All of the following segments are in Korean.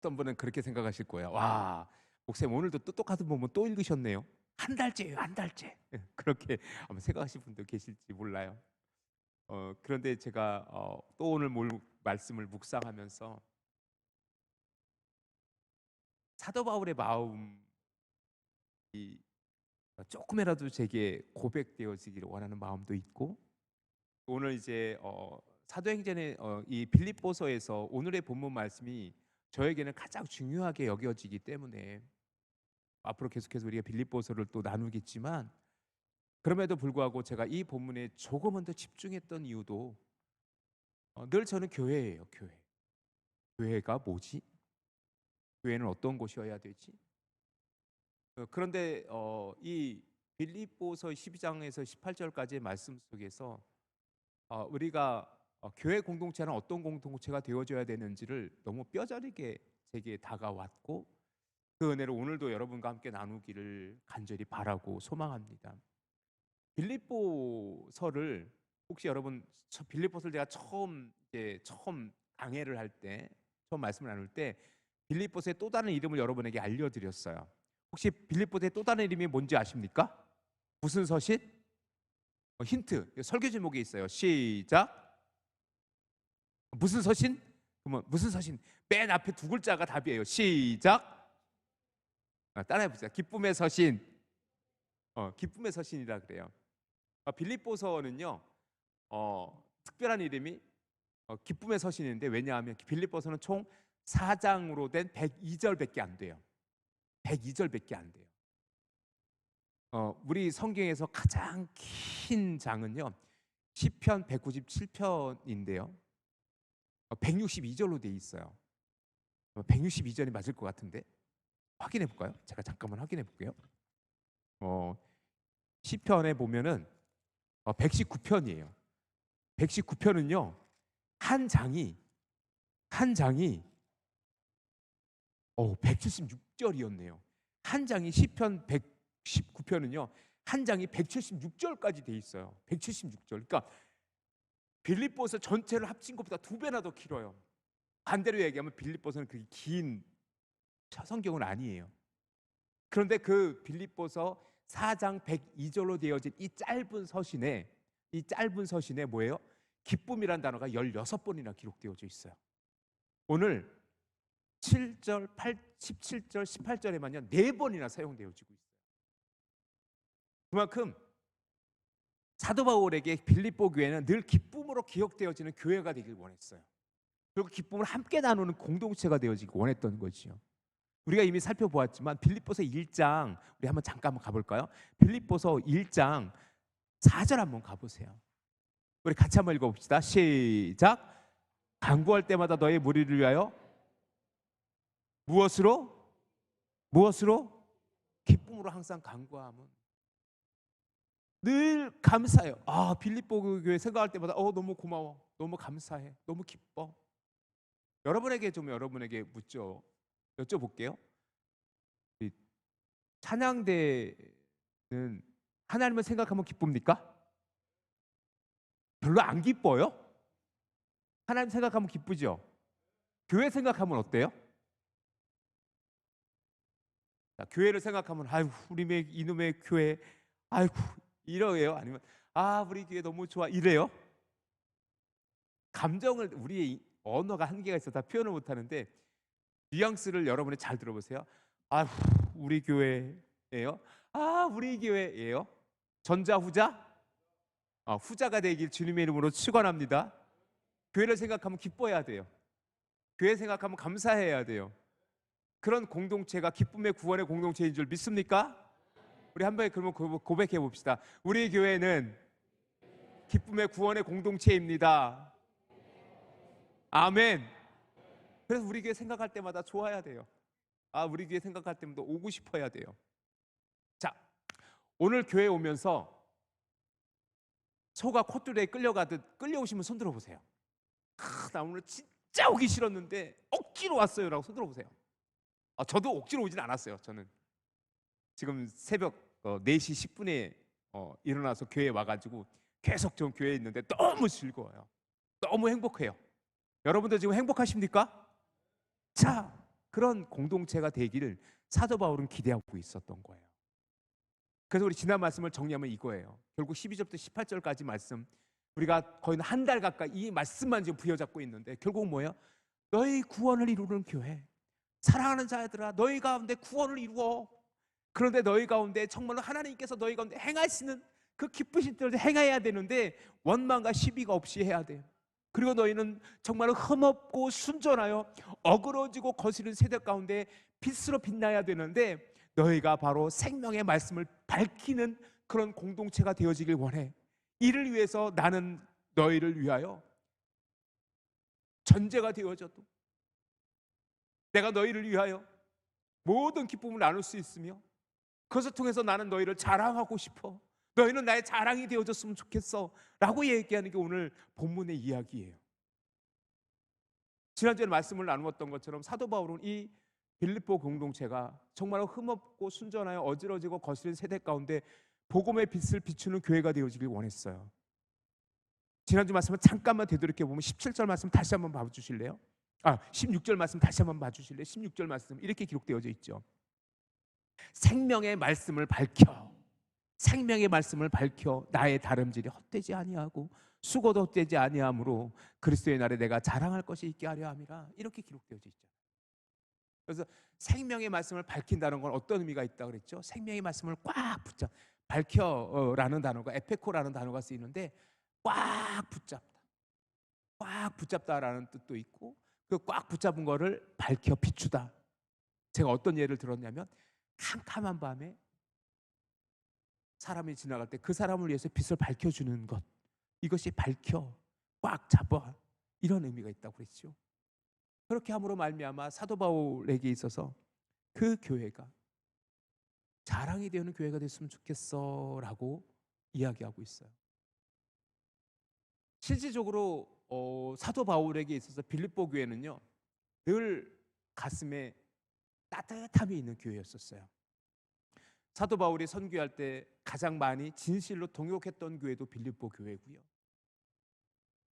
어떤 분은 그렇게 생각하실 거예요. 와, 목사님 오늘도 또 똑같은 본문 또 읽으셨네요. 한 달째예요, 한 달째. 그렇게 아마 생각하실 분도 계실지 몰라요. 그런데 제가 또 오늘 말씀을 묵상하면서 사도 바울의 마음이 조금이라도 제게 고백되어지기를 원하는 마음도 있고, 오늘 이제 사도행전의 이 빌립보서에서 오늘의 본문 말씀이 저에게는 가장 중요하게 여겨지기 때문에 앞으로 계속해서 우리가 빌립보서를 또 나누겠지만, 그럼에도 불구하고 제가 이 본문에 조금은 더 집중했던 이유도 늘 저는 교회예요. 교회가 뭐지? 교회는 어떤 곳이어야 되지? 그런데 이 빌립보서 12장에서 18절까지의 말씀 속에서 우리가 교회 공동체는 어떤 공동체가 되어줘야 되는지를 너무 뼈저리게 제게 다가왔고, 그 은혜를 오늘도 여러분과 함께 나누기를 간절히 바라고 소망합니다. 빌립보서를 혹시 여러분 빌립보서를 제가 처음 강해를 할 때, 처음 말씀을 나눌 때 빌립보서의 또 다른 이름을 여러분에게 알려드렸어요. 혹시 빌립보서의 또 다른 이름이 뭔지 아십니까? 무슨 서신? 힌트, 설교 제목에 있어요. 시작. 무슨 서신? 그러면 무슨 서신? 맨 앞에 두 글자가 답이에요. 시작. 따라해보세요. 기쁨의 서신. 기쁨의 서신이라 그래요. 빌립보서는요, 특별한 이름이 기쁨의 서신인데, 왜냐하면 빌립보서는 총 4장으로 된 102절밖에 안 돼요. 102절밖에 안 돼요. 우리 성경에서 가장 긴 장은요, 시편 197편인데요. 162절로 돼 있어요. 162절이 맞을 것 같은데 확인해 볼까요? 제가 잠깐만 확인해 볼게요. 시편에 보면은 119편이에요. 119편은요, 한 장이 176절이었네요. 한 장이 시편 119편은요, 한 장이 176절까지 돼 있어요. 176절. 그러니까 빌립보서 전체를 합친 것보다 2배나 더 길어요. 반대로 얘기하면 빌립보서는 그게 긴 성경은 아니에요. 그런데 그 빌립보서 4장 102절로 되어진 이 짧은 서신에 뭐예요? 기쁨이란 단어가 16번이나 기록되어져 있어요. 오늘 7절, 8, 17절, 18절에만요 4번이나 사용되어지고 있어요. 그만큼 사도 바울에게 빌립보 교회는 늘 기쁨으로 기억되어지는 교회가 되길 원했어요. 그리고 기쁨을 함께 나누는 공동체가 되어지길 원했던 거지요. 우리가 이미 살펴보았지만 빌립보서 1장, 우리 한번 잠깐 가볼까요? 빌립보서 1장 4절 한번 가보세요. 우리 같이 한번 읽어봅시다. 시작. 간구할 때마다 너의 무리를 위하여 무엇으로? 기쁨으로 항상 간구함은 늘 감사해요. 빌립보 교회 생각할 때마다 너무 고마워, 너무 감사해, 너무 기뻐. 여러분에게 여쭤볼게요. 찬양대는 하나님을 생각하면 기쁩니까? 별로 안 기뻐요? 하나님 생각하면 기쁘죠? 교회 생각하면 어때요? 자, 교회를 생각하면 아이고 우리 이놈의 교회 아이고 이러게요? 아니면 우리 교회 너무 좋아 이래요? 감정을, 우리의 언어가 한계가 있어서 다 표현을 못하는데 뉘앙스를 여러분이 잘 들어보세요. 우리 교회예요? 우리 교회예요? 전자 후자? 후자가 되길 주님의 이름으로 축원합니다. 교회를 생각하면 기뻐해야 돼요. 교회 생각하면 감사해야 돼요. 그런 공동체가 기쁨의 구원의 공동체인 줄 믿습니까? 우리 한 번에 그러면 고백해 봅시다. 우리 교회는 기쁨의 구원의 공동체입니다. 아멘. 그래서 우리 교회 생각할 때마다 좋아야 돼요. 우리 교회 생각할 때마다 오고 싶어야 돼요. 자, 오늘 교회 오면서 소가 콧줄에 끌려가듯 끌려오시면 손 들어보세요. 나 오늘 진짜 오기 싫었는데 억지로 왔어요 라고 손 들어보세요. 저도 억지로 오진 않았어요. 저는 지금 새벽 4시 10분에 일어나서 교회에 와가지고 계속 좀 교회에 있는데 너무 즐거워요. 너무 행복해요. 여러분들 지금 행복하십니까? 자, 그런 공동체가 되기를 사도 바울은 기대하고 있었던 거예요. 그래서 우리 지난 말씀을 정리하면 이거예요. 결국 12절부터 18절까지 말씀, 우리가 거의 한 달 가까이 이 말씀만 지금 부여잡고 있는데 결국 뭐예요? 너희 구원을 이루는 교회, 사랑하는 자들아, 너희 가운데 구원을 이루어. 그런데 너희 가운데 정말로 하나님께서 너희 가운데 행하시는 그 기쁘신 뜻을 행해야 되는데 원망과 시비가 없이 해야 돼요. 그리고 너희는 정말로 흠없고 순전하여 어그러지고 거스른 세대 가운데 빛으로 빛나야 되는데 너희가 바로 생명의 말씀을 밝히는 그런 공동체가 되어지길 원해. 이를 위해서 나는 너희를 위하여 전제가 되어져도 내가 너희를 위하여 모든 기쁨을 나눌 수 있으며 그것을 통해서 나는 너희를 자랑하고 싶어. 너희는 나의 자랑이 되어줬으면 좋겠어 라고 얘기하는 게 오늘 본문의 이야기예요. 지난주에 말씀을 나누었던 것처럼 사도 바울은 이 빌립보 공동체가 정말 흠없고 순전하여 어지러지고 거스른 세대 가운데 복음의 빛을 비추는 교회가 되어지길 원했어요. 지난주 말씀을 잠깐만 되돌이켜보면 17절 말씀 다시 한번 봐주실래요? 16절 말씀 다시 한번 봐주실래요? 16절 말씀 이렇게 기록되어져 있죠. 생명의 말씀을 밝혀, 생명의 말씀을 밝혀 나의 다름질이 헛되지 아니하고 수고도 헛되지 아니하므로 그리스도의 날에 내가 자랑할 것이 있게 하려 함이라. 이렇게 기록되어져 있죠. 그래서 생명의 말씀을 밝힌다는 건 어떤 의미가 있다 그랬죠? 생명의 말씀을 꽉 붙잡, 밝혀라는 단어가 에페코라는 단어가 쓰이는데 꽉 붙잡다, 꽉 붙잡다라는 뜻도 있고 그 꽉 붙잡은 거를 밝혀 비추다. 제가 어떤 예를 들었냐면 캄캄한 밤에 사람이 지나갈 때 그 사람을 위해서 빛을 밝혀주는 것, 이것이 밝혀 꽉 잡아, 이런 의미가 있다고 그랬죠. 그렇게 함으로 말미암아 사도 바울에게 있어서 그 교회가 자랑이 되는 교회가 됐으면 좋겠어라고 이야기하고 있어요. 실질적으로 사도 바울에게 있어서 빌립보 교회는요 늘 가슴에 따뜻함이 있는 교회였었어요. 사도 바울이 선교할 때 가장 많이 진실로 동역했던 교회도 빌립보 교회고요.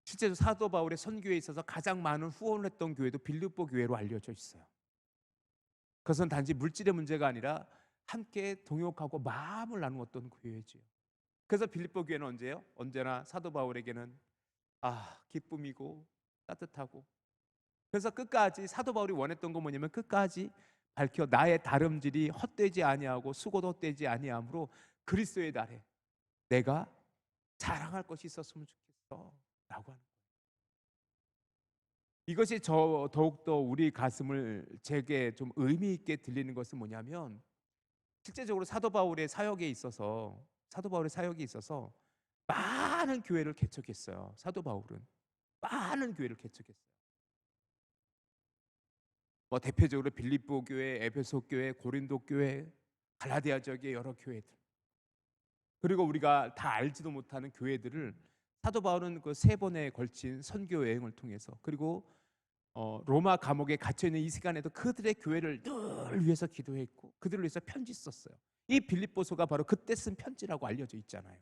실제로 사도 바울의 선교에 있어서 가장 많은 후원을 했던 교회도 빌립보 교회로 알려져 있어요. 그것은 단지 물질의 문제가 아니라 함께 동역하고 마음을 나누었던 교회지요. 그래서 빌립보 교회는 언제요? 언제나 사도 바울에게는 기쁨이고 따뜻하고, 그래서 끝까지 사도 바울이 원했던 건 뭐냐면 끝까지 밝혀 나의 다름질이 헛되지 아니하고 수고도 헛되지 아니하므로 그리스도의 날에 내가 자랑할 것이 있었으면 좋겠어 라고 하는 거예요. 이것이 더욱더 우리 가슴을 제게 좀 의미 있게 들리는 것은 뭐냐면 실제적으로 사도 바울의 사역에 있어서 많은 교회를 개척했어요. 사도 바울은 많은 교회를 개척했어요. 대표적으로 빌립보 교회, 에베소 교회, 고린도 교회, 갈라디아 지역의 여러 교회들, 그리고 우리가 다 알지도 못하는 교회들을 사도 바울은 그 3번에 걸친 선교 여행을 통해서, 그리고 로마 감옥에 갇혀 있는 이 시간에도 그들의 교회를 늘 위해서 기도했고 그들을 위해서 편지 썼어요. 이 빌립보서가 바로 그때 쓴 편지라고 알려져 있잖아요.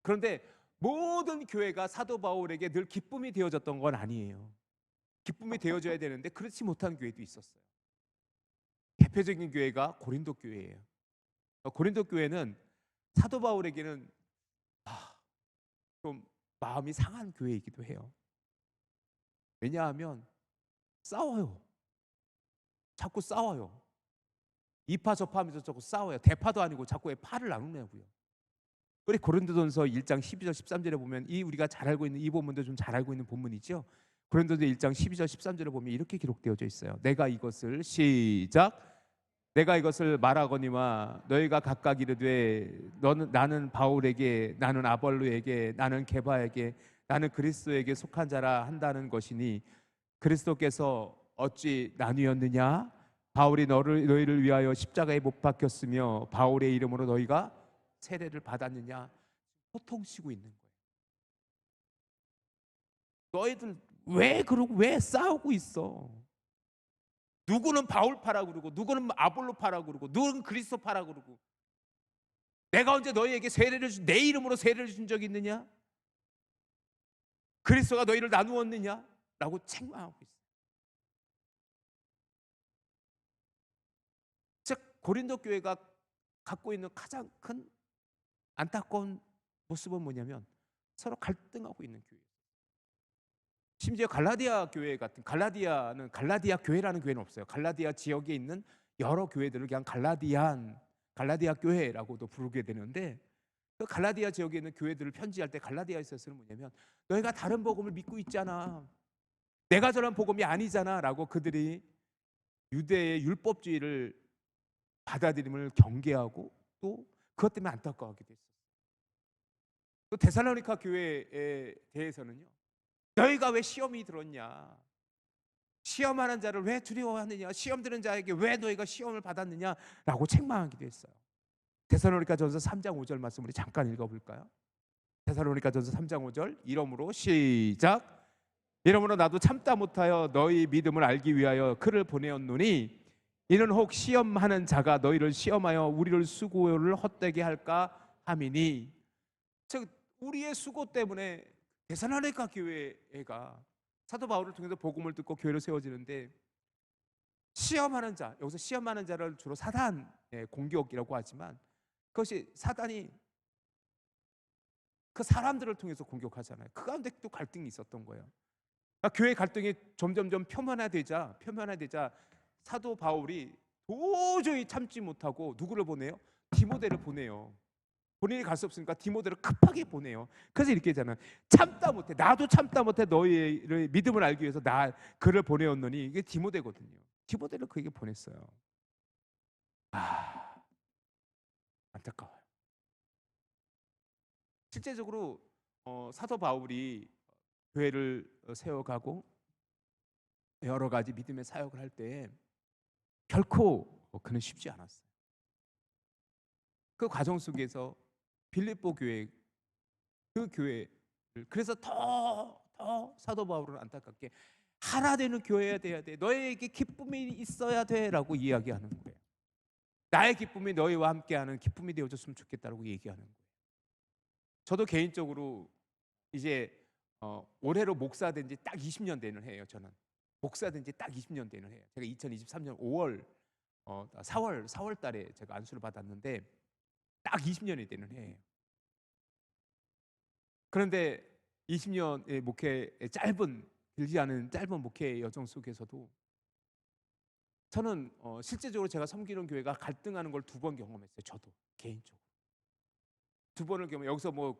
그런데 모든 교회가 사도 바울에게 늘 기쁨이 되어졌던 건 아니에요. 기쁨이 되어져야 되는데 그렇지 못한 교회도 있었어요. 대표적인 교회가 고린도 교회예요. 고린도 교회는 사도 바울에게는 좀 마음이 상한 교회이기도 해요. 왜냐하면 싸워요. 자꾸 싸워요. 이파 저파 하면서 자꾸 싸워요. 대파도 아니고 자꾸 왜 파를 나누냐고요. 우리 고린도전서 1장 12절 13절에 보면 이 우리가 잘 알고 있는 이 본문도 좀 잘 알고 있는 본문이죠. 고린도서 1장 12절 13절에 보면 이렇게 기록되어져 있어요. 내가 이것을 말하거니와 너희가 각각 이르되 나는 바울에게, 나는 아볼로에게, 나는 게바에게, 나는 그리스도에게 속한 자라 한다는 것이니 그리스도께서 어찌 나뉘었느냐? 바울이 너희를 위하여 십자가에 못 박혔으며 바울의 이름으로 너희가 세례를 받았느냐? 호통치고 있는 거예요. 너희들 왜 그러고 왜 싸우고 있어? 누구는 바울파라고 그러고 누구는 아볼로파라고 그러고 누구는 그리스도파라고 그러고, 내가 언제 너희에게 내 이름으로 세례를 준 적이 있느냐? 그리스도가 너희를 나누었느냐? 라고 책망하고 있어요. 고린도 교회가 갖고 있는 가장 큰 안타까운 모습은 뭐냐면 서로 갈등하고 있는 교회. 심지어 갈라디아 교회 같은, 갈라디아는 갈라디아 교회라는 교회는 없어요. 갈라디아 지역에 있는 여러 교회들을 그냥 갈라디아 교회라고도 부르게 되는데, 그 갈라디아 지역에 있는 교회들을 편지할 때 갈라디아에서는 뭐냐면 너희가 다른 복음을 믿고 있잖아, 내가 전한 복음이 아니잖아 라고 그들이 유대의 율법주의를 받아들임을 경계하고 또 그것 때문에 안타까워하게 됐어요. 또 데살로니가 교회에 대해서는요, 너희가 왜 시험이 들었냐, 시험하는 자를 왜 두려워하느냐, 시험 드는 자에게 왜 너희가 시험을 받았느냐라고 책망하기도 했어요. 데살로니가전서 3장 5절 말씀 우리 잠깐 읽어볼까요? 데살로니가전서 3장 5절, 이러므로 시작. 이러므로 나도 참다 못하여 너희 믿음을 알기 위하여 그를 보내었노니 이는 혹 시험하는 자가 너희를 시험하여 우리를 수고를 헛되게 할까 함이니. 즉 우리의 수고 때문에 데살로니가 교회가 사도 바울을 통해서 복음을 듣고 교회로 세워지는데, 시험하는 자, 여기서 시험하는 자를 주로 사단의 공격이라고 하지만 그것이 사단이 그 사람들을 통해서 공격하잖아요. 그 가운데 또 갈등이 있었던 거예요. 그러니까 교회 갈등이 점점점 표면화되자 사도 바울이 도저히 참지 못하고 누구를 보내요? 디모데를 보내요. 본인이 갈 수 없으니까 디모데를 급하게 보내요. 그래서 이렇게 하잖아요. 참다 못해, 나도 참다 못해 너희의 믿음을 알기 위해서 그를 보내었노니, 이게 디모데거든요. 디모데를 그에게 보냈어요. 안타까워요. 실제적으로 사도 바울이 교회를 세워가고 여러 가지 믿음의 사역을 할 때 결코 그는 쉽지 않았어요. 그 과정 속에서 빌립보 교회, 그 교회를, 그래서 더 사도 바울은 안타깝게 하나 되는 교회가 돼야 돼, 너에게 기쁨이 있어야 돼 라고 이야기하는 거예요. 나의 기쁨이 너희와 함께하는 기쁨이 되어줬으면 좋겠다라고 얘기하는 거예요. 저도 개인적으로 이제 올해로 목사된 지 딱 20년 되는 해예요. 저는 목사된 지 딱 20년 되는 해예요. 제가 2023년 4월 달에 제가 안수를 받았는데 딱 20년이 되는 해예요. 그런데 20년의 목회, 길지 않은 짧은 목회 여정 속에서도 저는 실제적으로 제가 섬기는 교회가 갈등하는 걸 2번 경험했어요. 저도 개인적으로 2번을 경험. 여기서 뭐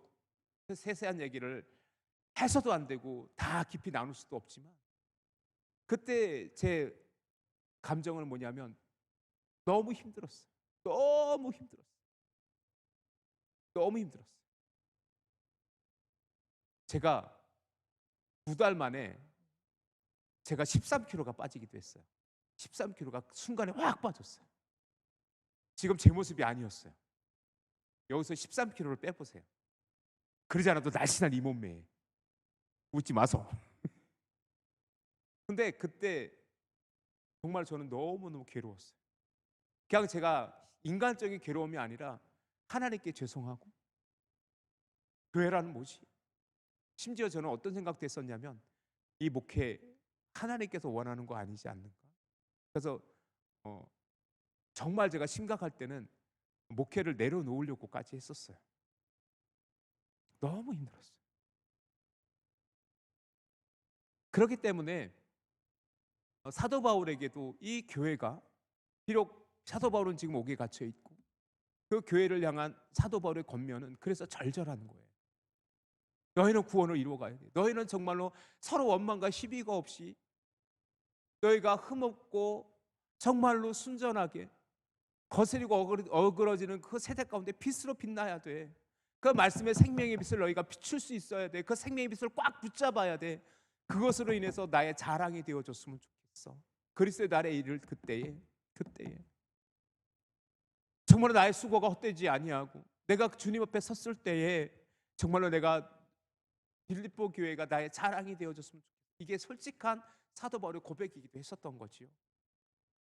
세세한 얘기를 해서도 안 되고 다 깊이 나눌 수도 없지만, 그때 제 감정은 뭐냐면 너무 힘들었어요. 너무 힘들었어요. 제가 2달 만에 제가 13kg가 빠지기도 했어요. 13kg가 순간에 확 빠졌어요. 지금 제 모습이 아니었어요. 여기서 13kg를 빼보세요. 그러지 않아도 날씬한 이 몸매에. 웃지 마소. 근데 그때 정말 저는 너무너무 괴로웠어요. 그냥 제가 인간적인 괴로움이 아니라 하나님께 죄송하고, 교회라는 뭐지? 심지어 저는 어떤 생각도 했었냐면 이 목회 하나님께서 원하는 거 아니지 않는가? 그래서 정말 제가 심각할 때는 목회를 내려놓으려고까지 했었어요. 너무 힘들었어요. 그렇기 때문에 사도 바울에게도 이 교회가, 비록 사도 바울은 지금 옥에 갇혀 있고 그 교회를 향한 사도 바울의 권면은 그래서 절절한 거예요. 너희는 구원을 이루어가야 돼. 너희는 정말로 서로 원망과 시비가 없이 너희가 흠없고 정말로 순전하게 거스리고 어그러지는 그 세대 가운데 빛으로 빛나야 돼. 그 말씀의 생명의 빛을 너희가 비출 수 있어야 돼. 그 생명의 빛을 꽉 붙잡아야 돼. 그것으로 인해서 나의 자랑이 되어줬으면 좋겠어. 그리스도의 날에 이를 그때에 정말로 나의 수고가 헛되지 아니하고 내가 주님 앞에 섰을 때에 정말로 내가 빌립보 교회가 나의 자랑이 되어줬으면 좋겠어. 이게 솔직한 사도 바울의 고백이기도 했었던 거지요.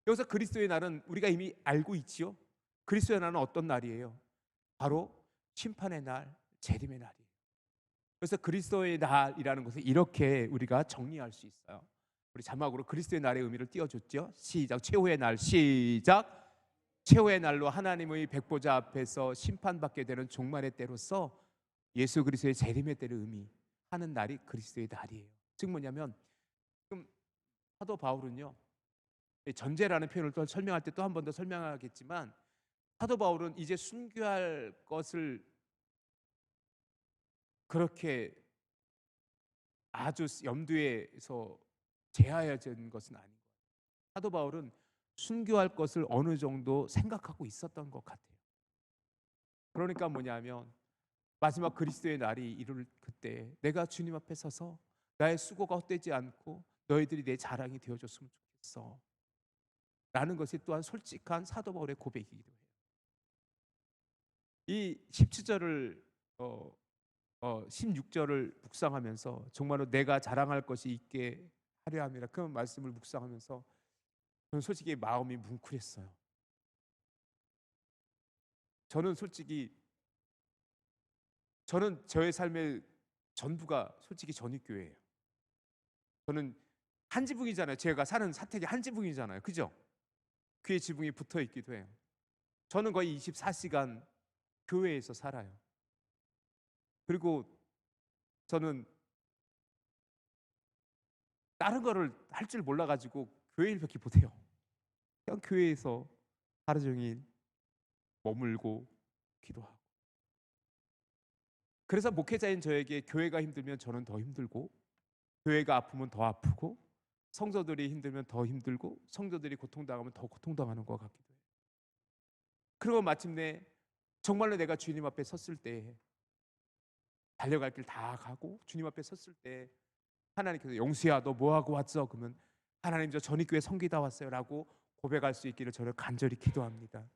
여기서 그리스도의 날은 우리가 이미 알고 있지요. 그리스도의 날은 어떤 날이에요? 바로 심판의 날, 재림의 날이에요. 그래서 그리스도의 날이라는 것을 이렇게 우리가 정리할 수 있어요. 우리 자막으로 그리스도의 날의 의미를 띄워줬죠. 시작. 최후의 날. 시작. 최후의 날로 하나님의 백보자 앞에서 심판받게 되는 종말의 때로서 예수 그리스도의 재림의 때를 의미하는 날이 그리스도의 날이에요. 즉 뭐냐면 지금 사도 바울은요, 전제라는 표현을 또 설명할 때 또 한 번 더 설명하겠지만, 사도 바울은 이제 순교할 것을 그렇게 아주 염두에서 제하여진 것은 아닌 거예요. 사도 바울은 순교할 것을 어느 정도 생각하고 있었던 것 같아요. 그러니까 뭐냐면 마지막 그리스도의 날이 이룰 그때 내가 주님 앞에 서서 나의 수고가 헛되지 않고 너희들이 내 자랑이 되어줬으면 좋겠어 라는 것이 또한 솔직한 사도 바울의 고백이기도 해요. 이 17절을 16절을 묵상하면서 정말로 내가 자랑할 것이 있게 하려 함이라, 그 말씀을 묵상하면서 저는 솔직히 마음이 뭉클했어요. 저는 솔직히 저의 삶의 전부가 솔직히 전입교회예요. 저는 한 지붕이잖아요. 제가 사는 사택이 한 지붕이잖아요. 그죠? 귀에 지붕이 붙어 있기도 해요. 저는 거의 24시간 교회에서 살아요. 그리고 저는 다른 거를 할 줄 몰라가지고 교회 일밖에 못해요. 그냥 교회에서 하루 종일 머물고 기도하고. 그래서 목회자인 저에게 교회가 힘들면 저는 더 힘들고, 교회가 아프면 더 아프고, 성도들이 힘들면 더 힘들고, 성도들이 고통당하면 더 고통당하는 것 같기도 해요. 그리고 마침내 정말로 내가 주님 앞에 섰을 때, 달려갈 길 다 가고 주님 앞에 섰을 때 하나님께서 영수야 너 뭐하고 왔어? 그러면 하나님 저 전입교회 섬기다 왔어요 라고 고백할 수 있기를 저를 간절히 기도합니다.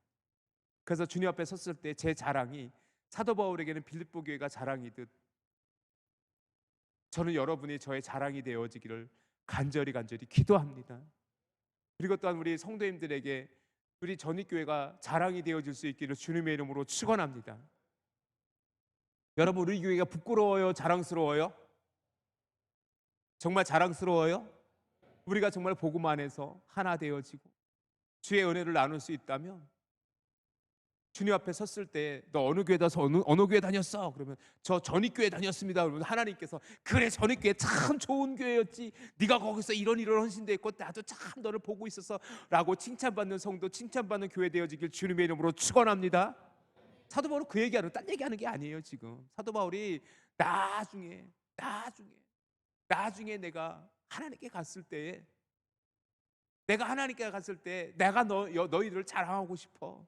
그래서 주님 앞에 섰을 때 제 자랑이 사도 바울에게는 빌립보 교회가 자랑이듯 저는 여러분이 저의 자랑이 되어지기를 간절히 기도합니다. 그리고 또한 우리 성도님들에게 우리 전입교회가 자랑이 되어질 수 있기를 주님의 이름으로 축원합니다. 여러분, 우리 교회가 부끄러워요? 자랑스러워요? 정말 자랑스러워요? 우리가 정말 복음 안에서 하나 되어지고 주의 은혜를 나눌 수 있다면, 주님 앞에 섰을 때 너 어느 교회 다서 어느 교회 다녔어? 그러면 저 전입교회 다녔습니다. 그러면 하나님께서 그래 전입교회 참 좋은 교회였지. 네가 거기서 이런 헌신됐고 나도 참 너를 보고 있었어 라고 칭찬받는 성도, 칭찬받는 교회 되어지길 주님의 이름으로 축원합니다. 사도 바울은 그 얘기하는 딴 얘기하는 게 아니에요. 지금 사도 바울이 나중에 내가 하나님께 갔을 때에, 내가 너희들을 자랑하고 싶어.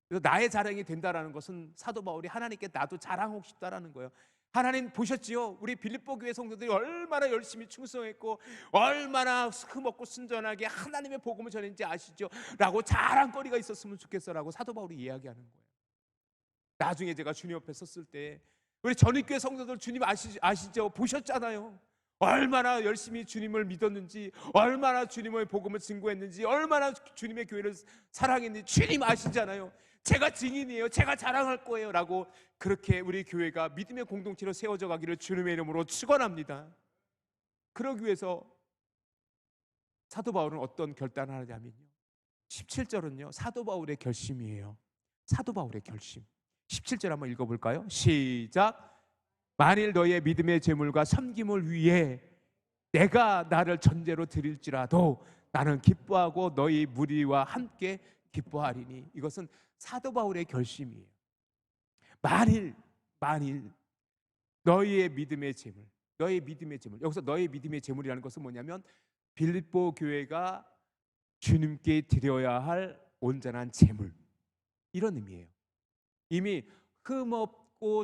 그래서 나의 자랑이 된다라는 것은 사도 바울이 하나님께 나도 자랑하고 싶다라는 거예요. 하나님 보셨지요? 우리 빌립보 교회 성도들이 얼마나 열심히 충성했고 얼마나 흠없고 순전하게 하나님의 복음을 전했는지 아시죠? 라고 자랑거리가 있었으면 좋겠어라고 사도 바울이 이야기하는 거예요. 나중에 제가 주님 옆에 섰을 때 우리 전입교회 성도들 주님 아시죠? 보셨잖아요. 얼마나 열심히 주님을 믿었는지, 얼마나 주님의 복음을 증거했는지, 얼마나 주님의 교회를 사랑했는지 주님 아시잖아요. 제가 증인이에요. 제가 자랑할 거예요 라고 그렇게 우리 교회가 믿음의 공동체로 세워져 가기를 주님의 이름으로 축원합니다. 그러기 위해서 사도 바울은 어떤 결단을 하냐면요, 17절은요 사도 바울의 결심이에요. 사도 바울의 결심. 17절 한번 읽어볼까요? 시작. 만일 너의 믿음의 제물과 섬김을 위해 내가 나를 전제로 드릴지라도 나는 기뻐하고 너희 무리와 함께 기뻐하리니. 이것은 사도 바울의 결심이에요. 만일 너희의 믿음의 제물, 여기서 너희의 믿음의 제물이라는 것은 뭐냐면 빌립보 교회가 주님께 드려야 할 온전한 제물, 이런 의미예요. 이미 흠없고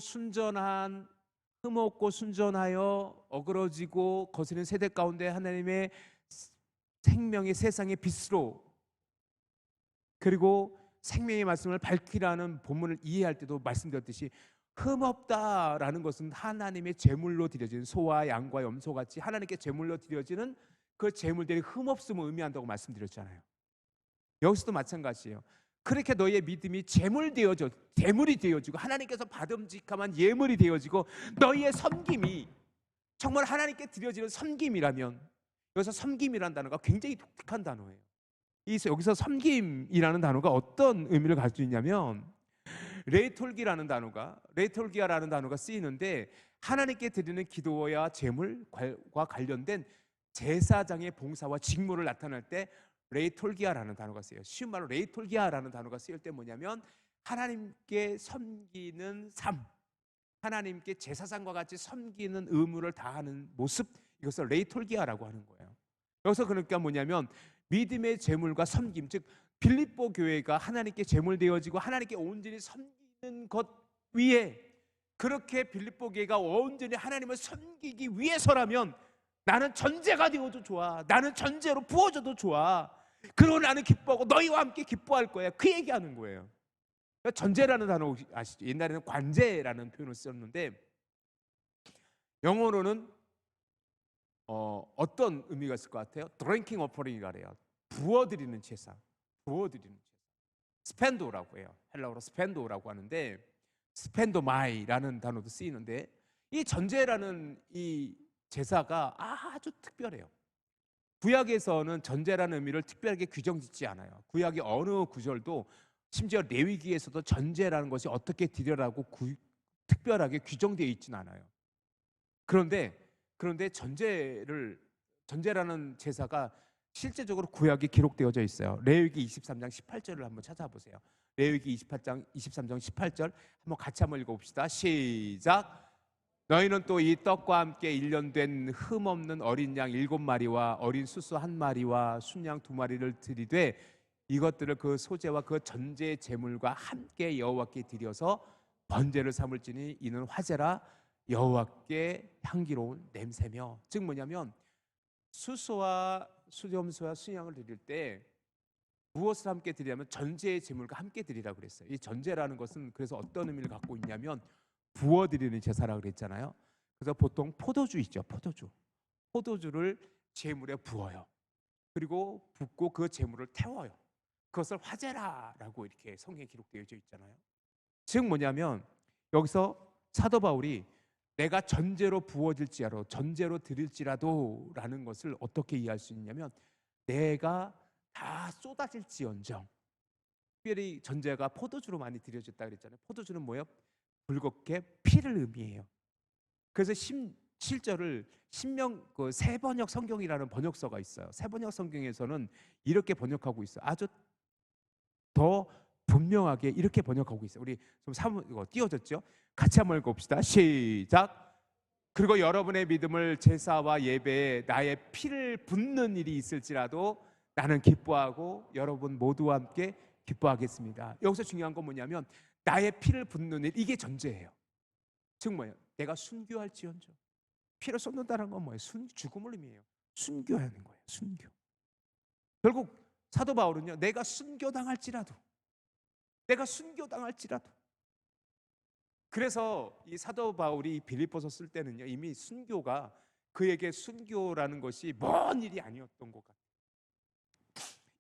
순전하여 어그러지고 거스는 세대 가운데 하나님의 생명의 세상의 빛으로, 그리고 생명의 말씀을 밝히라는 본문을 이해할 때도 말씀드렸듯이 흠없다라는 것은 하나님의 제물로 드려지는 소와 양과 염소같이 하나님께 제물로 드려지는 그 제물들이 흠없음을 의미한다고 말씀드렸잖아요. 여기서도 마찬가지예요. 그렇게 너희의 믿음이 제물이 되어지고 하나님께서 받음직함한 예물이 되어지고 너희의 섬김이 정말 하나님께 드려지는 섬김이라면, 여기서 섬김이라는 단어가 굉장히 독특한 단어예요. 여기서 섬김이라는 단어가 어떤 의미를 가지고 있냐면 레이톨기아라는 단어가 쓰이는데 하나님께 드리는 기도와 제물과 관련된 제사장의 봉사와 직무를 나타낼 때 레이톨기아라는 단어가 쓰여요. 쉬운 말로 레이톨기아라는 단어가 쓰일 때 뭐냐면 하나님께 섬기는 삶, 하나님께 제사장과 같이 섬기는 의무를 다하는 모습, 이것을 레이톨기아라고 하는 거예요. 여기서 그러니까 뭐냐면 믿음의 제물과 섬김, 즉 빌립보 교회가 하나님께 제물되어지고 하나님께 온전히 섬기는 것 위에, 그렇게 빌립보 교회가 온전히 하나님을 섬기기 위해서라면 나는 전제가 되어도 좋아, 나는 전제로 부어져도 좋아, 그러고 나는 기뻐하고 너희와 함께 기뻐할 거야, 그 얘기하는 거예요. 전제라는 단어 아시죠? 옛날에는 관제라는 표현을 썼는데 영어로는 어떤 의미가 있을 것 같아요? 드링킹 오퍼링이라 그래요. 부어드리는 제사, 부어드리는 제사. 스펜도라고 해요. 헬라어로 스펜도라고 하는데 스펜도마이라는 단어도 쓰이는데 이 전제라는 이 제사가 아주 특별해요. 구약에서는 전제라는 의미를 특별하게 규정짓지 않아요. 구약의 어느 구절도 심지어 레위기에서도 전제라는 것이 어떻게 드려라고 특별하게 규정되어 있지는 않아요. 그런데 전제라는 제사가 실제적으로 구약에 기록되어져 있어요. 레위기 23장 18절을 한번 찾아보세요. 레위기 23장 18절 한번 같이 한번 읽어봅시다. 시작. 너희는 또 이 떡과 함께 1년 된 흠없는 어린 양 7마리와 어린 수수 1마리와 순양 2마리를 드리되 이것들을 그 소제와 그 전제 제물과 함께 여호와께 드려서 번제를 삼을지니 이는 화제라 여호와께 향기로운 냄새며. 즉 뭐냐면 수소와 수염소와 순양을 드릴 때 무엇을 함께 드리냐면 전제의 제물과 함께 드리라고 그랬어요. 이 전제라는 것은 그래서 어떤 의미를 갖고 있냐면 부어드리는 제사라고 그랬잖아요. 그래서 보통 포도주 있죠. 포도주를 제물에 부어요. 그리고 붓고 그 제물을 태워요. 그것을 화제라라고 이렇게 성경에 기록되어 있잖아요. 즉 뭐냐면 여기서 사도 바울이 내가 전제로 부어질지라도, 전제로 드릴지라도 라는 것을 어떻게 이해할 수 있냐면 내가 다 쏟아질지언정, 특별히 전제가 포도주로 많이 드려졌다 그랬잖아요. 포도주는 뭐예요? 불겁게 피를 의미해요. 그래서 실절을 신명 새 번역 성경이라는 번역서가 있어요. 새 번역 성경에서는 이렇게 번역하고 있어요. 아주 더 분명하게 이렇게 번역하고 있어요. 우리 좀 이거 띄워졌죠? 같이 한번 읽어봅시다. 시작. 그리고 여러분의 믿음을 제사와 예배에 나의 피를 붓는 일이 있을지라도 나는 기뻐하고 여러분 모두와 함께 기뻐하겠습니다. 여기서 중요한 건 뭐냐면 나의 피를 붓는 일, 이게 전제예요. 즉 뭐예요? 내가 순교할지언정. 피를 쏟는다는 건 뭐예요? 죽음을 의미해요. 순교하는 거예요. 순교. 결국 사도 바울은요, 내가 순교당할지라도, 그래서 이 사도 바울이 빌립보서 쓸 때는요, 이미 순교가 그에게 순교라는 것이 먼 일이 아니었던 것 같아요.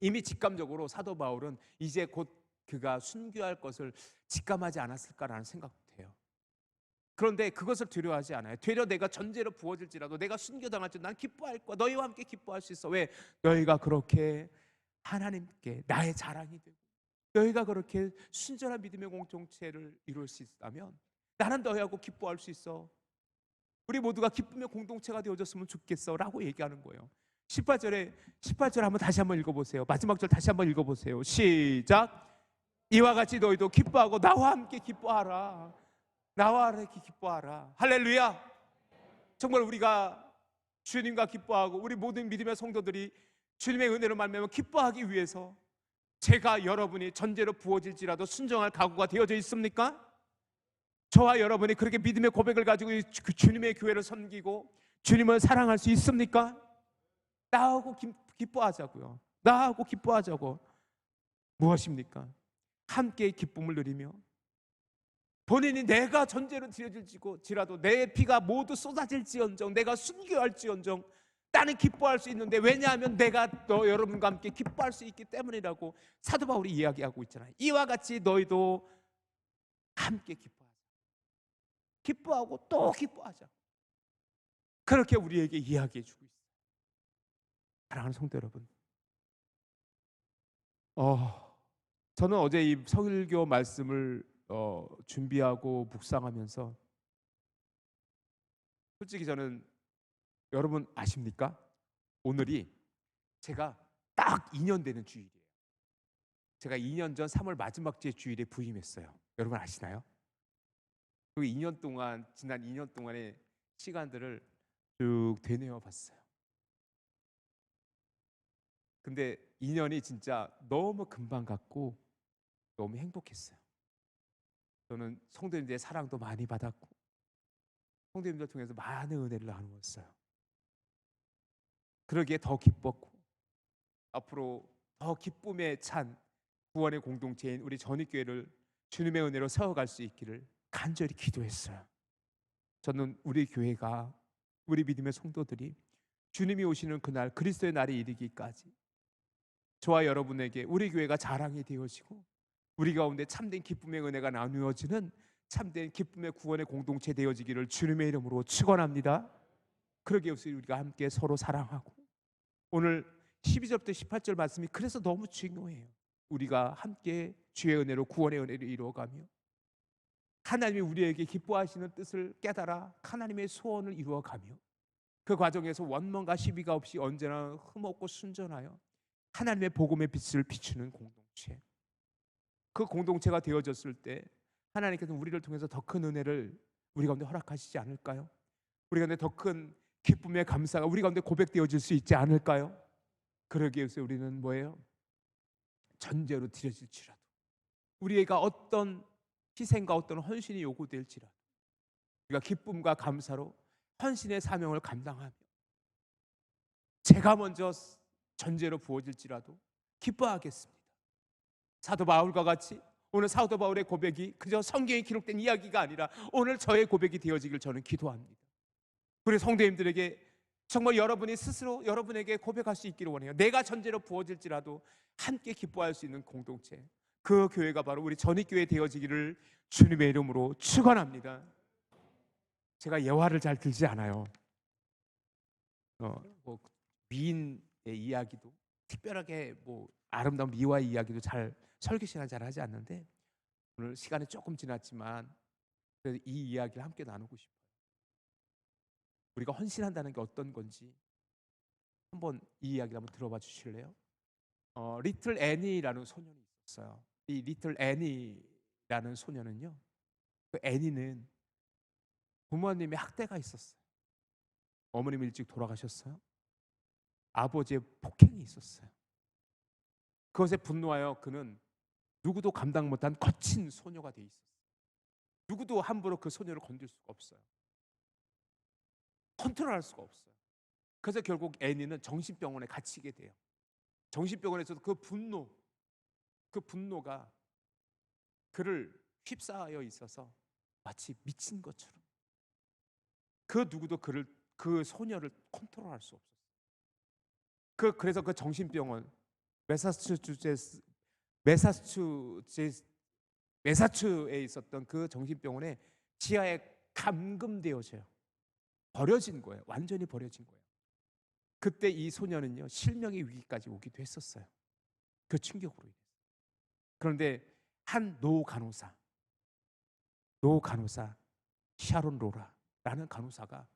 이미 직감적으로 사도 바울은 이제 곧 그가 순교할 것을 직감하지 않았을까라는 생각도 해요. 그런데 그것을 두려워하지 않아요. 되려 내가 전제로 부어질지라도 내가 순교당할지 난 기뻐할 거야. 너희와 함께 기뻐할 수 있어. 왜? 너희가 그렇게 하나님께 나의 자랑이 되고 너희가 그렇게 순전한 믿음의 공동체를 이룰 수 있다면 나는 너희하고 기뻐할 수 있어. 우리 모두가 기쁨의 공동체가 되어졌으면 좋겠어 라고 얘기하는 거예요. 18절 한번 다시 한번 읽어보세요. 마지막 절 다시 한번 읽어보세요. 시작. 이와 같이 너희도 기뻐하고 나와 함께 기뻐하라. 나와 함께 기뻐하라. 할렐루야. 정말 우리가 주님과 기뻐하고 우리 모든 믿음의 성도들이 주님의 은혜로 말미암아 기뻐하기 위해서 제가 여러분이 전제로 부어질지라도 순종할 각오가 되어져 있습니까? 저와 여러분이 그렇게 믿음의 고백을 가지고 그 주님의 교회를 섬기고 주님을 사랑할 수 있습니까? 나하고 기뻐하자고요. 나하고 기뻐하자고. 무엇입니까? 함께 기쁨을 누리며 본인이 내가 전제로 드려질지라도 내 피가 모두 쏟아질지언정 내가 순교할지언정 나는 기뻐할 수 있는데, 왜냐하면 내가 여러분과 함께 기뻐할 수 있기 때문이라고 사도 바울이 이야기하고 있잖아요. 이와 같이 너희도 함께 기뻐하자. 기뻐하고 또 기뻐하자. 그렇게 우리에게 이야기해 주고 있어요. 사랑하는 성도 여러분, 어, 저는 어제 이 설교 말씀을 준비하고 묵상하면서 솔직히 저는 여러분 아십니까? 오늘이 제가 딱 2년 되는 주일이에요. 제가 2년 전 3월 마지막 주에 주일에 부임했어요. 여러분 아시나요? 그 2년 동안 지난 2년 동안의 시간들을 쭉 되뇌어 봤어요. 근데 2년이 진짜 너무 금방 갔고 너무 행복했어요. 저는 성도님들의 사랑도 많이 받았고 성도님들 통해서 많은 은혜를 나누었어요. 그러기에 더 기뻤고 앞으로 더 기쁨에 찬 구원의 공동체인 우리 전익교회를 주님의 은혜로 세워갈 수 있기를 간절히 기도했어요. 저는 우리 교회가 우리 믿음의 성도들이 주님이 오시는 그날 그리스도의 날이 이르기까지 저와 여러분에게 우리 교회가 자랑이 되어지고 우리 가운데 참된 기쁨의 은혜가 나누어지는 참된 기쁨의 구원의 공동체 되어지기를 주님의 이름으로 축원합니다. 그러기 위해서 우리가 함께 서로 사랑하고 오늘 12절부터 18절 말씀이 그래서 너무 중요해요. 우리가 함께 주의 은혜로 구원의 은혜를 이루어가며 하나님이 우리에게 기뻐하시는 뜻을 깨달아 하나님의 소원을 이루어가며 그 과정에서 원망과 시비가 없이 언제나 흠없고 순전하여 하나님의 복음의 빛을 비추는 공동체. 그 공동체가 되어졌을 때 하나님께서 우리를 통해서 더 큰 은혜를 우리 가운데 허락하시지 않을까요? 우리 가운데 더 큰 기쁨의 감사가 우리 가운데 고백되어질 수 있지 않을까요? 그러기 위해서 우리는 뭐예요? 전제로 드려질지라도 우리가 어떤 희생과 어떤 헌신이 요구될지라도 우리가 기쁨과 감사로 헌신의 사명을 감당하며 제가 먼저 전제로 부어질지라도 기뻐하겠습니다. 사도 바울과 같이 오늘 사도 바울의 고백이 그저 성경에 기록된 이야기가 아니라 오늘 저의 고백이 되어지길 저는 기도합니다. 우리 성도님들에게 정말 여러분이 스스로 여러분에게 고백할 수 있기를 원해요. 내가 전제로 부어질지라도 함께 기뻐할 수 있는 공동체, 그 교회가 바로 우리 전익교회 되어지기를 주님의 이름으로 축원합니다. 제가 예화를 잘 들지 않아요. 뭐 미인의 이야기도 특별하게 뭐 아름다운 미화의 이야기도 잘 설교 시간 잘 하지 않는데 오늘 시간이 조금 지났지만 그래도 이 이야기를 함께 나누고 싶어요. 우리가 헌신한다는 게 어떤 건지 한번 이 이야기를 한번 들어봐 주실래요? 리틀 애니라는 소년이 있었어요. 이 리틀 애니라는 소년은요, 그 애니는 부모님의 학대가 있었어요. 어머님 일찍 돌아가셨어요. 아버지의 폭행이 있었어요. 그것에 분노하여 그는 누구도 감당 못한 거친 소녀가 돼 있었어요. 누구도 함부로 그 소녀를 건들 수가 없어요. 컨트롤할 수가 없어요. 그래서 결국 애니는 정신병원에 갇히게 돼요. 정신병원에서도 그 분노가 그를 휩싸여 있어서 마치 미친 것처럼 그 누구도 그 소녀를 컨트롤할 수 없었어요. 그래서 그 정신병원 메사추세츠 메사추세츠 메사추에 있었던 그 정신병원에 지하에 감금되어져요. 버려진 거예요. 완전히 버려진 거예요. 그때 이 소녀는요 실명의 위기까지 오기도 했었어요. 그 충격으로 인해서. 그런데 한 노 간호사 샤론 로라라는 간호사가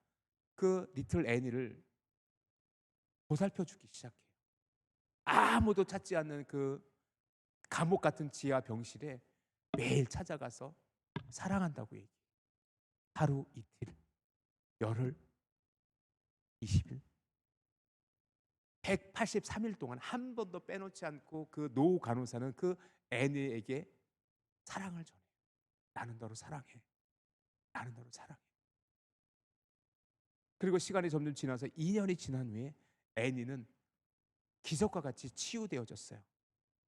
그 리틀 애니를 보살펴 주기 시작해요. 아무도 찾지 않는 그 감옥 같은 지하 병실에 매일 찾아가서 사랑한다고 얘기해요. 하루 이틀, 열흘, 20일, 183일 동안 한 번도 빼놓지 않고 그 노 간호사는 그 애니에게 사랑을 전해요. 나는 너를 사랑해. 나는 너를 사랑해. 그리고 시간이 점점 지나서 2년이 지난 후에 애니는 기적과 같이 치유되어졌어요.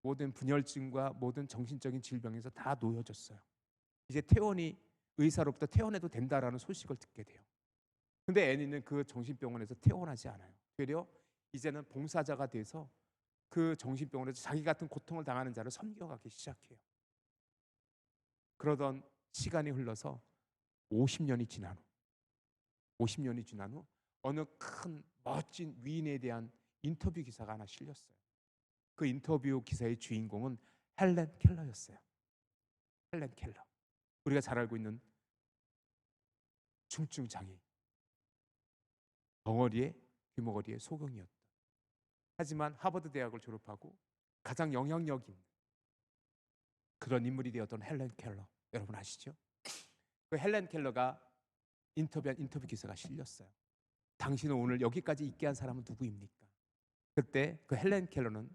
모든 분열증과 모든 정신적인 질병에서 다 놓여졌어요. 이제 의사로부터 퇴원해도 된다라는 소식을 듣게 돼요. 근데 애니는 그 정신병원에서 퇴원하지 않아요. 되려 이제는 봉사자가 돼서 그 정신병원에서 자기 같은 고통을 당하는 자를 섬겨가기 시작해요. 그러던 시간이 흘러서 50년이 지난 후 50년이 지난 후 어느 큰 멋진 위인에 대한 인터뷰 기사가 하나 실렸어요. 그 인터뷰 기사의 주인공은 헬렌 켈러였어요. 헬렌 켈러. 우리가 잘 알고 있는 중증 장애, 덩어리에 귀머거리에 소경이었다. 하지만 하버드 대학을 졸업하고 가장 영향력 있는 그런 인물이 되었던 헬렌 켈러, 여러분 아시죠? 그 헬렌 켈러가 인터뷰한 인터뷰 기사가 실렸어요. 당신은 오늘 여기까지 있게 한 사람은 누구입니까? 그때 그 헬렌 켈러는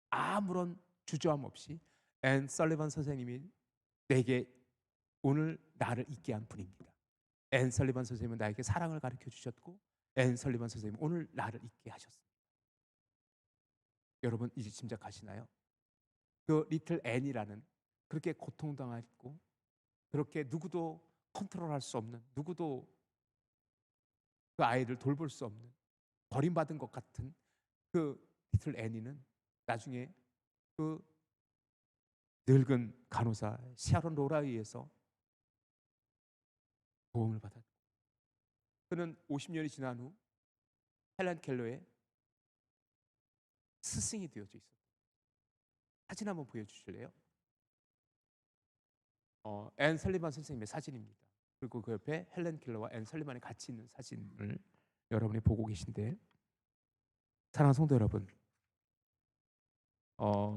아무런 주저함 없이 앤 설리반 선생님이 내게 오늘 나를 있게 한 분입니다. 앤 설리반 선생님은 나에게 사랑을 가르쳐 주셨고 앤 설리반 선생님은 오늘 나를 있게 하셨습니다. 여러분 이제 짐작하시나요? 그 리틀 앤이라는 그렇게 고통당했고 그렇게 누구도 컨트롤할 수 없는, 누구도 그 아이를 돌볼 수 없는, 버림받은 것 같은 그 리틀 앤이는 나중에 그 늙은 간호사 샤론 로라에 의해서 도움을 받았고, 그는 50년이 지난 후 헬렌 켈러의 스승이 되어져 있었다. 사진 한번 보여주실래요? 앤 설리반 선생님의 사진입니다. 그리고 그 옆에 헬렌 켈러와 앤 설리반이 같이 있는 사진을 여러분이 보고 계신데, 사랑하는 성도 여러분,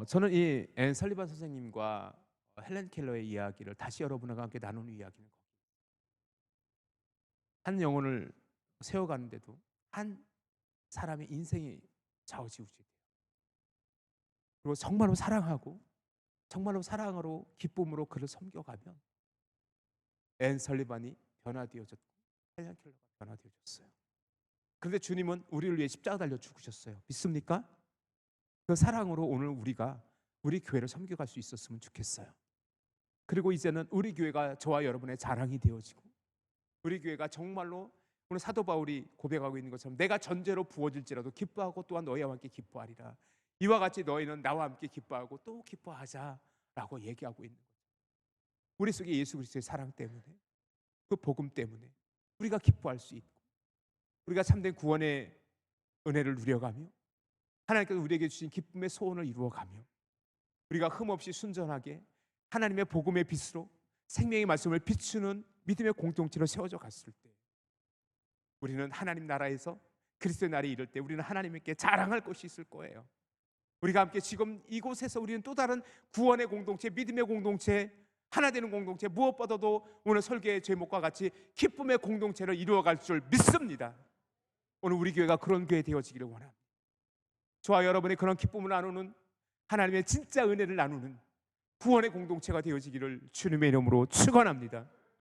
저는 이 앤 설리반 선생님과 헬렌 켈러의 이야기를 다시 여러분과 함께 나누는 이야기는 한 영혼을 세워가는데도 한 사람의 인생이 좌우지우지 돼요. 그리고 정말로 사랑하고 정말로 사랑으로 기쁨으로 그를 섬겨가면 앤 설리반이 변화되어졌고 헬렌 켈러가 변화되어졌어요. 그런데 주님은 우리를 위해 십자가 달려 죽으셨어요. 믿습니까? 그 사랑으로 오늘 우리가 우리 교회를 섬겨갈 수 있었으면 좋겠어요. 그리고 이제는 우리 교회가 저와 여러분의 자랑이 되어지고 우리 교회가 정말로 오늘 사도 바울이 고백하고 있는 것처럼 내가 전제로 부어질지라도 기뻐하고 또한 너희와 함께 기뻐하리라. 이와 같이 너희는 나와 함께 기뻐하고 또 기뻐하자라고 얘기하고 있는 거죠. 우리 속에 예수 그리스도의 사랑 때문에, 그 복음 때문에 우리가 기뻐할 수 있고 우리가 참된 구원의 은혜를 누려가며 하나님께서 우리에게 주신 기쁨의 소원을 이루어가며 우리가 흠없이 순전하게 하나님의 복음의 빛으로 생명의 말씀을 비추는 믿음의 공동체로 세워져 갔을 때 우리는 하나님 나라에서 그리스도의 날이 이를 때 우리는 하나님께 자랑할 것이 있을 거예요. 우리가 함께 지금 이곳에서 우리는 또 다른 구원의 공동체, 믿음의 공동체, 하나 되는 공동체, 무엇보다도 오늘 설교의 제목과 같이 기쁨의 공동체를 이루어갈 줄 믿습니다. 오늘 우리 교회가 그런 교회 되어지기를 원합니다. 저와 여러분이 그런 기쁨을 나누는, 하나님의 진짜 은혜를 나누는 구원의 공동체가 되어지기를 주님의 이름으로 축원합니다.